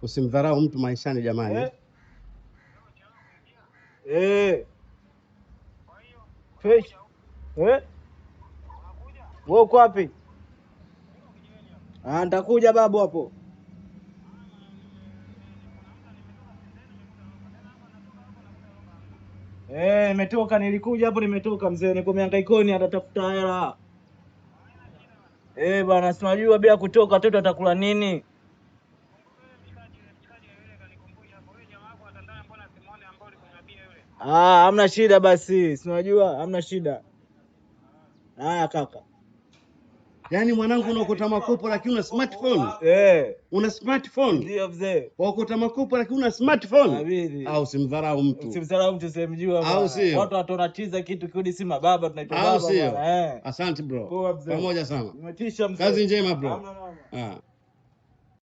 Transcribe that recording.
Usimdharau mtu maishani jamani. Fresh. Wewe uko wapi? Nitakuja babu hapo. Nimetoka, nilikuja hapo nimetoka mzee, niko mihangaikoni atatafuta hela. Bwana, si unajua bila kutoka watoto atakula nini? Hamna shida basi. Si unajua hamna shida. Haya kaka. Yaani mwanangu unaokota makopo lakini una smartphone? Una smartphone? Ndio mzee. Waokota makopo lakini una smartphone? Habidi. Au usimdharau mtu. Usimdharau mtu semjua. Au sio? Watu watonatiza kitu kirudi si mababa tunaitwa baba bwana. Asante Asante bro. Poa mzee. Pamoja sana. Umetisha mzee. Kazi njema bro. Hamna.